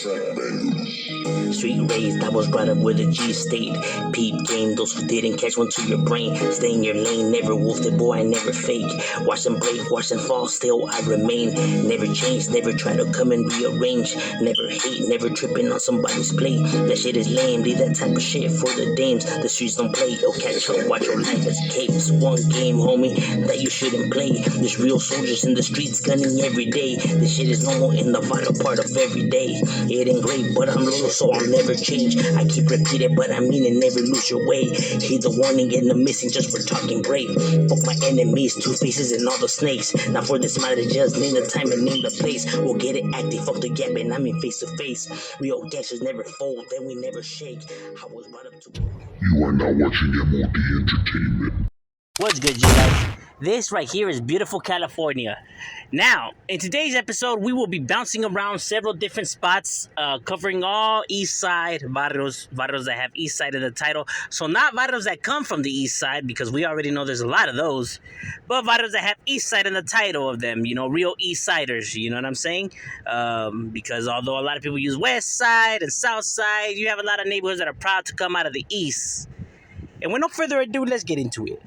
Street raised, I was brought up where the G stayed. Peep game, those who didn't catch one to your brain. Stay in your lane, never wolfed it, boy, I never fake. Watch them break, watch them fall, still I remain. Never change, never try to come and rearrange. Never hate, never tripping on somebody's plate. That shit is lame, leave that type of shit for the dames. The streets don't play, oh catch up, watch your life as capes. One game, homie, that you shouldn't play. There's real soldiers in the streets gunning every day. This shit is normal in the vital part of every day. It ain't great, but I'm loyal, so I'll never change. I keep repeating, but I mean it, never lose your way. Heed the warning and the missing just for talking brave. Fuck my enemies, two faces and all the snakes. Now for this matter, just name the time and name the place. We'll get it active, fuck the gap, and I'm in face to face. Real gangsters never fold, then we never shake. I was brought up to... You are now watching M.O.D. Entertainment. What's good, you guys? This right here is beautiful California. Now, in today's episode, we will be bouncing around several different spots, covering all East Side Varrios that have East Side in the title. So not Varrios that come from the East Side, because we already know there's a lot of those, but Varrios that have East Side in the title of them, you know, real East Siders, you know what I'm saying? Because although a lot of people use West Side and South Side, you have a lot of neighborhoods that are proud to come out of the East. And with no further ado, let's get into it.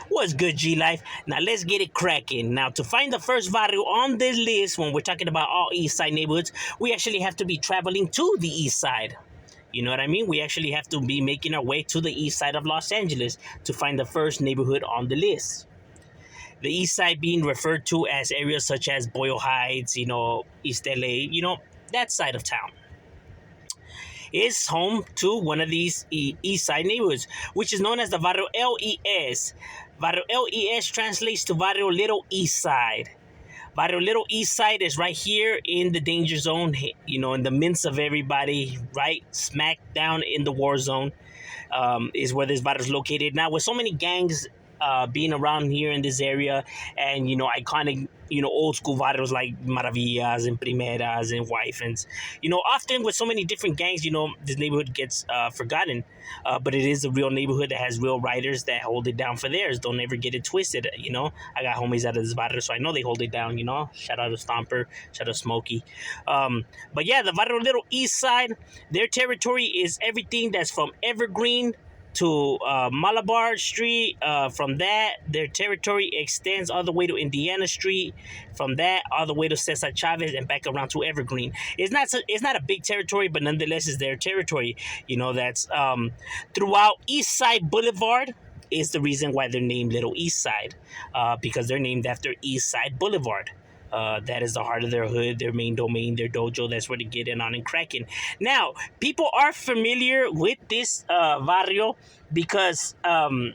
What's good, G-Life? Now, let's get it cracking. Now, to find the first barrio on this list, when we're talking about all East Side neighborhoods, we actually have to be traveling to the East Side. You know what I mean? We actually have to be making our way to the East Side of Los Angeles to find the first neighborhood on the list. The East Side being referred to as areas such as Boyle Heights, you know, East LA, you know, that side of town. Is home to one of these East Side neighborhoods, which is known as the Barrio LES. Barrio LES translates to Barrio Little East Side. Barrio Little East Side is right here in the danger zone, you know, in the midst of everybody, right smack down in the war zone, is where this barrio is located. Now, with so many gangs being around here in this area, and you know, iconic, you know, old school barrios like Maravillas and Primeras and Wyfens, you know, often with so many different gangs, you know, this neighborhood gets forgotten, but it is a real neighborhood that has real riders that hold it down for theirs. Don't ever get it twisted, you know. I got homies out of this barrio, so I know they hold it down, you know. Shout out to Stomper, shout out to Smokey. But yeah, the Barrio Little East Side, their territory is everything that's from Evergreen to Malabar Street. From that, their territory extends all the way to Indiana Street. From that, all the way to Cesar Chavez and back around to Evergreen. It's not a big territory, but nonetheless, it's their territory. You know, that's throughout East Side Boulevard is the reason why they're named Little East Side, because they're named after East Side Boulevard. That is the heart of their hood, their main domain, their dojo. That's where they get in on and cracking. Now, people are familiar with this barrio because the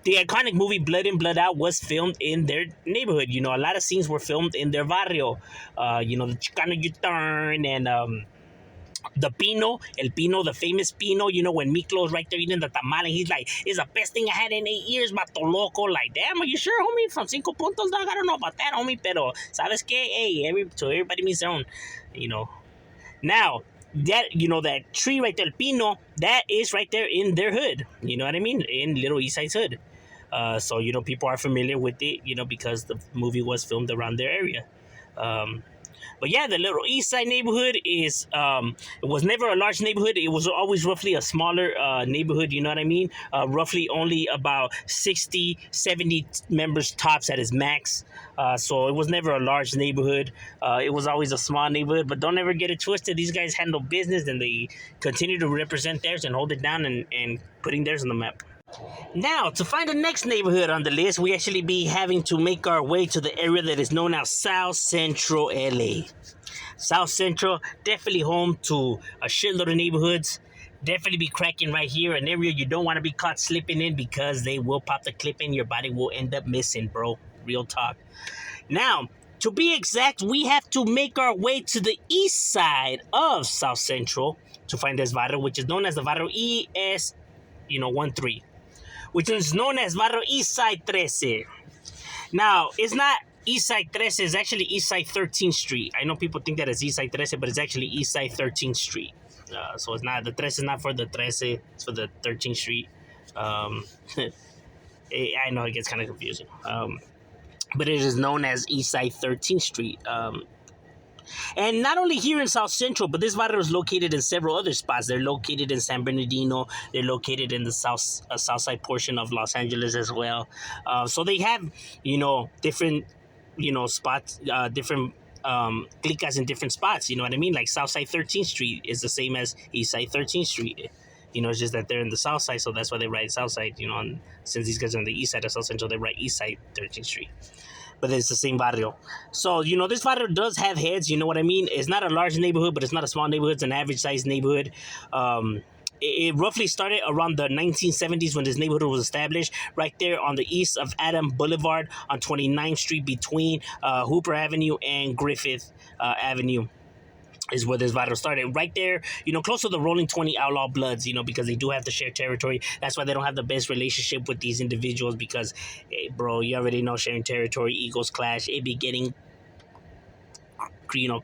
iconic movie Blood In, Blood Out was filmed in their neighborhood. You know, a lot of scenes were filmed in their barrio. You know, the Chicano U-turn and the Pino, El Pino, the famous Pino, you know, when Miklo's right there eating the tamal, and he's like, it's the best thing I had in 8 years, mato loco. Like, damn, are you sure, homie? From Cinco Puntos, dog? I don't know about that, homie, pero, ¿sabes qué? Hey, everybody means their own, you know. Now, that, you know, that tree right there, El Pino, that is right there in their hood, you know what I mean? In Little East Side's hood. So, you know, people are familiar with it, you know, because the movie was filmed around their area. But yeah, the Little East Side neighborhood is, it was never a large neighborhood. It was always roughly a smaller neighborhood, you know what I mean? Roughly only about 60, 70 members tops at its max. So it was never a large neighborhood. It was always a small neighborhood, but don't ever get it twisted. These guys handle business and they continue to represent theirs and hold it down and putting theirs on the map. Now, to find the next neighborhood on the list, we actually be having to make our way to the area that is known as South Central LA. South Central, definitely home to a shitload of neighborhoods. Definitely be cracking right here, an area you don't want to be caught slipping in because they will pop the clip in. Your body will end up missing, bro. Real talk. Now, to be exact, we have to make our way to the east side of South Central to find this barrio, which is known as the Barrio ES, 13. Which is known as Barrio East Side 13. Now, it's not East Side 13, it's actually East Side 13th Street. I know people think that it's East Side 13, but it's actually East Side 13th Street. So it's not, the 13 is not for the 13, it's for the 13th Street. I know it gets kind of confusing. But it is known as East Side 13th Street. And not only here in South Central, but this barrio is located in several other spots. They're located in San Bernardino. They're located in the south side portion of Los Angeles as well. So they have, different, spots, different clicas in different spots. You know what I mean? Like Southside 13th Street is the same as Eastside 13th Street. It's just that they're in the south side, so that's why they write south side, and since these guys are on the east side of South Central, they write east side 13th Street. But it's the same barrio. So, this barrio does have heads, you know what I mean? It's not a large neighborhood, but it's not a small neighborhood. It's an average sized neighborhood. It roughly started around the 1970s when this neighborhood was established, right there on the east of Adam Boulevard on 29th Street between Hooper Avenue and Griffith Avenue. Is where this barrio started, right there, close to the Rolling 20 Outlaw Bloods, because they do have to share territory. That's why they don't have the best relationship with these individuals, because, hey, bro, you already know sharing territory, egos clash, it be getting,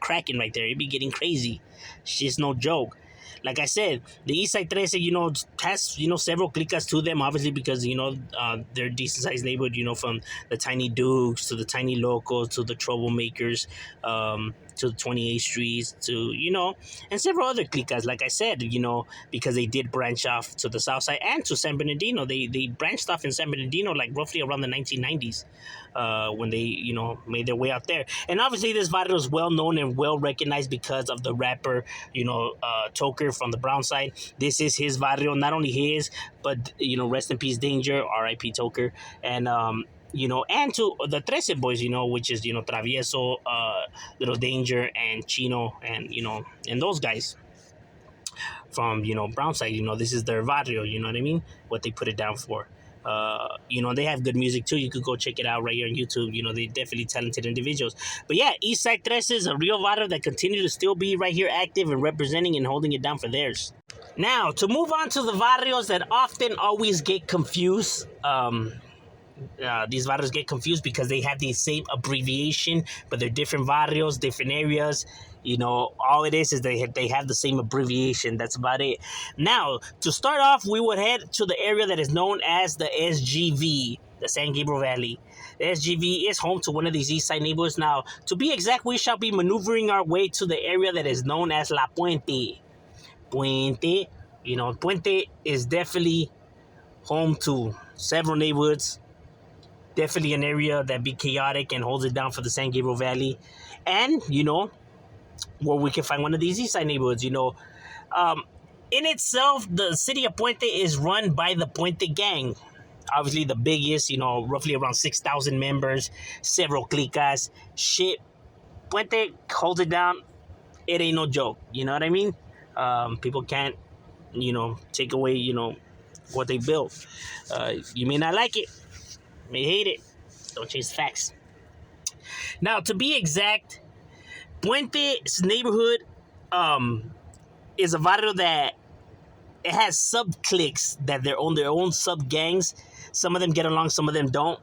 cracking right there. It be getting crazy. It's just no joke. Like I said, the East Side 13, has, several clicas to them, obviously, because, they're a decent-sized neighborhood, from the Tiny Dukes to the Tiny Locos to the Troublemakers, to the 28th Streets, to, and several other clicas, like I said, because they did branch off to the South Side and to San Bernardino. They branched off in San Bernardino, like, roughly around the 1990s, when they, made their way out there. And obviously, this barrio is well-known and well-recognized because of the rapper, Toker from the Brown side. This is his barrio, not only his, but, rest in peace, Danger, R.I.P. Toker, and, and to the Trece boys, which is, Travieso, Little Danger, and Chino, and, and those guys from, Brown side, this is their barrio, you know what I mean? What they put it down for. They have good music too. You could go check it out right here on YouTube. They're definitely talented individuals. But yeah, Eastside Tres is a real barrio that continue to still be right here active and representing and holding it down for theirs. Now, to move on to the barrios that often always get confused. These barrios get confused because they have the same abbreviation, but they're different barrios, different areas. All it is they have the same abbreviation. That's about it. Now, to start off, we would head to the area that is known as the SGV, the San Gabriel Valley. The SGV is home to one of these east side neighborhoods. Now, to be exact, we shall be maneuvering our way to the area that is known as La Puente. Puente, Puente is definitely home to several neighborhoods. Definitely an area that be chaotic and holds it down for the San Gabriel Valley. And, where we can find one of these east side neighborhoods, in itself, the city of Puente is run by the Puente gang. Obviously, the biggest, roughly around 6,000 members, several clicas. Shit, Puente holds it down. It ain't no joke. You know what I mean? People can't, take away, what they built. You may not like it. You may hate it. Don't change the facts. Now, to be exact, Puente's neighborhood is a barrio that it has sub-cliques that they're on their own sub-gangs. Some of them get along, some of them don't.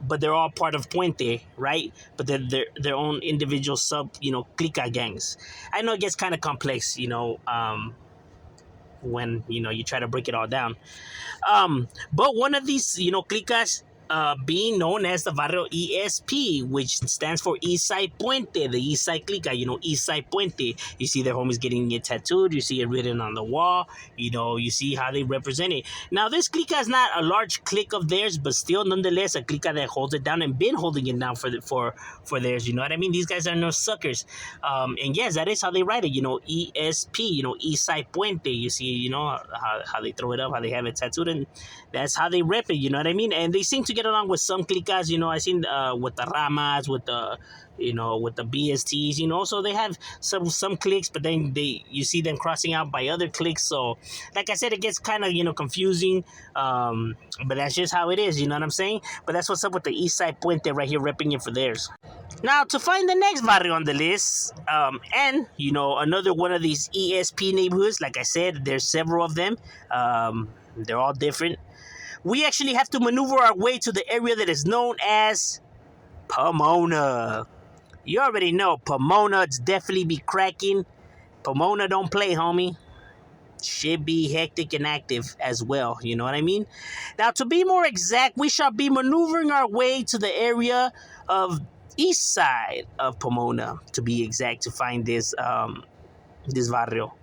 But they're all part of Puente, right? But they're their own individual clica gangs. I know it gets kind of complex, when, you try to break it all down. But one of these, clicas being known as the Barrio ESP, which stands for East Side Puente, the East Side Clica, East Side Puente. You see their homies getting it tattooed. You see it written on the wall. You see how they represent it. Now, this clica is not a large clique of theirs, but still, nonetheless, a clica that holds it down and been holding it down for theirs. You know what I mean? These guys are no suckers. And yes, that is how they write it. ESP, East Side Puente. You see, how they throw it up, how they have it tattooed, and that's how they rep it. You know what I mean? And they seem to get along with some clicas, I seen with the Ramas, with the with the BSTs, so they have some cliques, but then you see them crossing out by other cliques. So like I said, it gets kind of confusing, but that's just how it is, you know what I'm saying? But that's what's up with the East Side Puente right here repping it for theirs. Now, to find the next barrio on the list, and another one of these ESP neighborhoods, like I said, there's several of them. They're all different. We actually have to maneuver our way to the area that is known as Pomona. You already know Pomona's definitely be cracking. Pomona don't play, homie. Should be hectic and active as well. You know what I mean? Now, to be more exact, we shall be maneuvering our way to the area of east side of Pomona, to be exact, to find this barrio,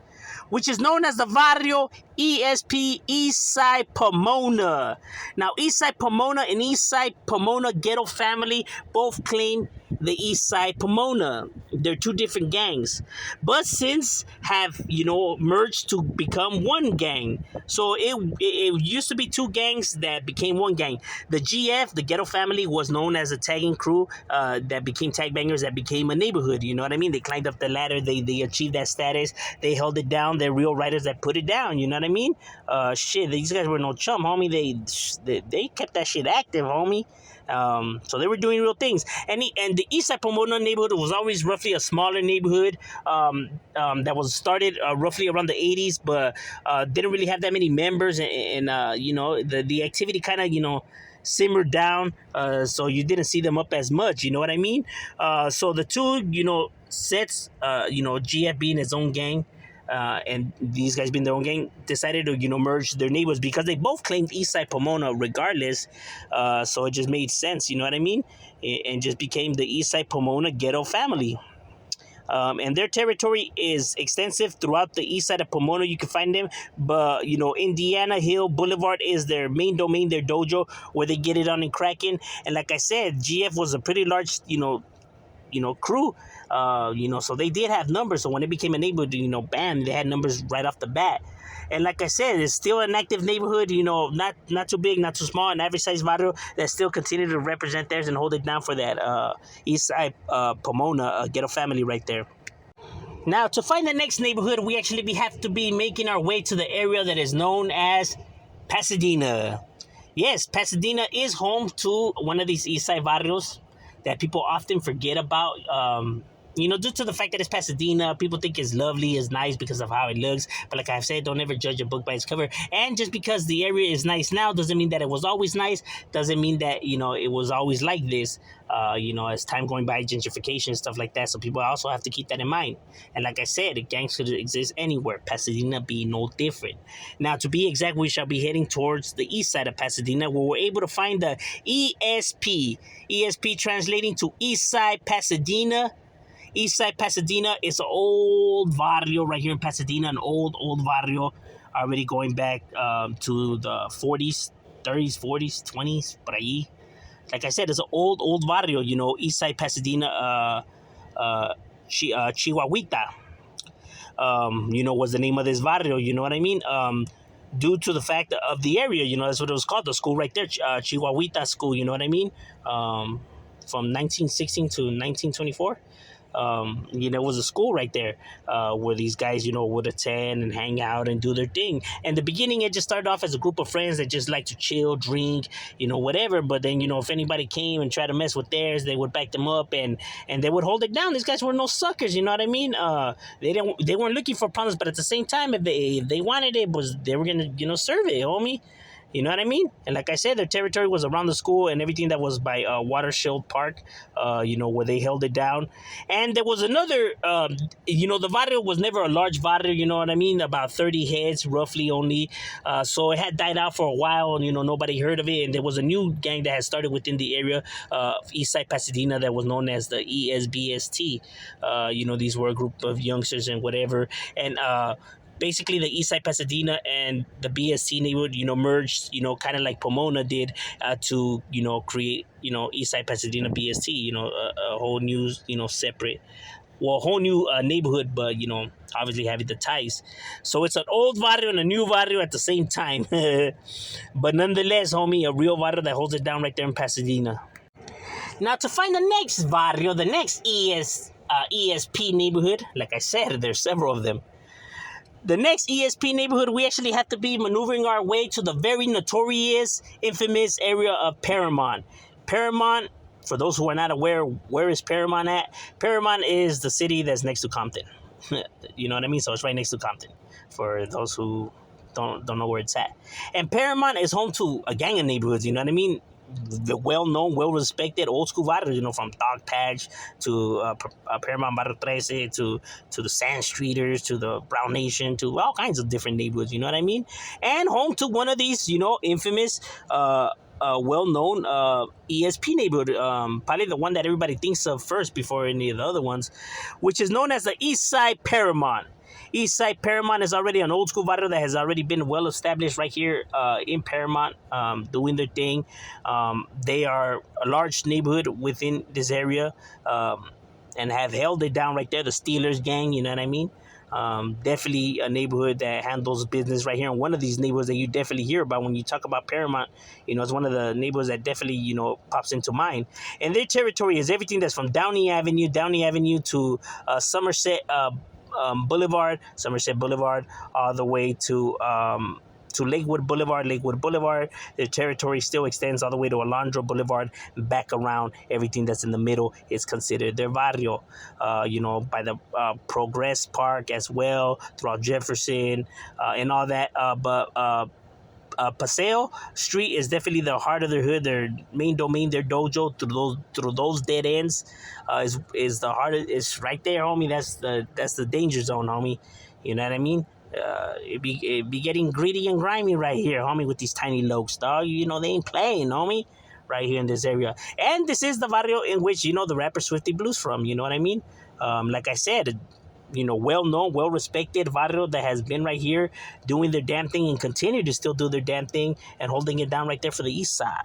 which is known as the Varrio ESP Eastside Pomona. Now, Eastside Pomona and Eastside Pomona ghetto family both claim the Eastside Pomona. They're two different gangs, but since have merged to become one gang. So it used to be two gangs that became one gang. The GF, the ghetto family, was known as a tagging crew that became tag bangers, that became a neighborhood. You know what I mean? They climbed up the ladder. They achieved that status. They held it down. They're real writers that put it down. You know what I mean? Shit, these guys were no chum, homie. They kept that shit active, homie. So they were doing real things, and the Eastside Pomona neighborhood was always roughly a smaller neighborhood that was started roughly around the 80s, but didn't really have that many members, and the activity kind of simmered down, so you didn't see them up as much. You know what I mean? So the two sets, GF being his own gang, and these guys being their own gang, decided to merge their neighbors because they both claimed Eastside Pomona regardless. So it just made sense, you know what I mean? And just became the Eastside Pomona ghetto family. And their territory is extensive throughout the east side of Pomona. You can find them, but Indiana Hill Boulevard is their main domain, their dojo, where they get it on and cracking. And like I said, GF was a pretty large crew, so they did have numbers. So when it became a neighborhood, bam, they had numbers right off the bat. And like I said, it's still an active neighborhood, not too big, not too small, an average size barrio that still continue to represent theirs and hold it down for that east side Pomona ghetto family right there. Now, to find the next neighborhood, we actually have to be making our way to the area that is known as Pasadena. Yes, Pasadena is home to one of these east side barrios that people often forget about. Due to the fact that it's Pasadena, people think it's lovely, it's nice because of how it looks. But like I've said, don't ever judge a book by its cover. And just because the area is nice now doesn't mean that it was always nice. Doesn't mean that, it was always like this. As time going by, gentrification, stuff like that. So people also have to keep that in mind. And like I said, gangs could exist anywhere. Pasadena being no different. Now, to be exact, we shall be heading towards the east side of Pasadena, where we're able to find the ESP. ESP translating to East Side Pasadena. Eastside Pasadena is an old barrio right here in Pasadena, an old barrio, already going back to the 40s, 30s, 40s, 20s, por ahí. Like I said, it's an old barrio, Eastside Pasadena, Chihuahuita, was the name of this barrio, you know what I mean? Due to the fact of the area, that's what it was called, the school right there, Chihuahuita School, you know what I mean? From 1916 to 1924. It was a school right there where these guys, would attend and hang out and do their thing. And the beginning, it just started off as a group of friends that just like to chill, drink, whatever. But then, if anybody came and tried to mess with theirs, they would back them up and they would hold it down. These guys were no suckers, you know what I mean? They weren't looking for problems, but at the same time, if they wanted it, they were gonna serve it, homie. You know what I mean? And like I said, their territory was around the school and everything that was by Watershield Park, where they held it down. And there was another, the barrio was never a large barrio, you know what I mean? About 30 heads, roughly only. So it had died out for a while and, nobody heard of it. And there was a new gang that had started within the area of Eastside Pasadena that was known as the ESBST. These were a group of youngsters and whatever. And, basically the Eastside Pasadena and the BST neighborhood, merged, kind of like Pomona did to, create, Eastside Pasadena BST, a whole new, separate, a whole new neighborhood, but, obviously having the ties. So it's an old barrio and a new barrio at the same time. But nonetheless, homie, a real barrio that holds it down right there in Pasadena. Now, to find the next barrio, the next ESP neighborhood, like I said, there's several of them. The next ESP neighborhood, we actually have to be maneuvering our way to the very notorious, infamous area of Paramount. Paramount, for those who are not aware, where is Paramount at? Paramount is the city that's next to Compton. You know what I mean? So it's right next to Compton, for those who don't know where it's at. And Paramount is home to a gang of neighborhoods, you know what I mean? The well-known, well-respected old-school barrios, from Dog Patch to Paramount Barrio 13 to the Sand Streeters to the Brown Nation to all kinds of different neighborhoods, you know what I mean? And home to one of these, infamous well-known ESP neighborhood, probably the one that everybody thinks of first before any of the other ones, which is known as the East Side Paramount. East Side Paramount is already an old school barrio that has already been well established right here in Paramount, doing their thing. They are a large neighborhood within this area, and have held it down right there. The Steelers gang, you know what I mean? Definitely a neighborhood that handles business right here. And one of these neighborhoods that you definitely hear about when you talk about Paramount, it's one of the neighborhoods that definitely, pops into mind. And their territory is everything that's from Downey Avenue to Somerset Boulevard, all the way to Lakewood Boulevard. Their territory still extends all the way to Alondra Boulevard, back around. Everything that's in the middle is considered their barrio. By the Progress Park as well, throughout Jefferson, and all that. But Paseo Street is definitely the heart of their hood, their main domain, their dojo. Through those dead ends, is the heart. It's right there, homie. That's the danger zone, homie. You know what I mean? It be getting gritty and grimy right here, homie, with these tiny lokes, dog. They ain't playing, homie, right here in this area. And this is the barrio in which, the rapper Swifty Blues from, you know what I mean? Like I said, well-known, well-respected barrio that has been right here doing their damn thing and continue to still do their damn thing and holding it down right there for the east side.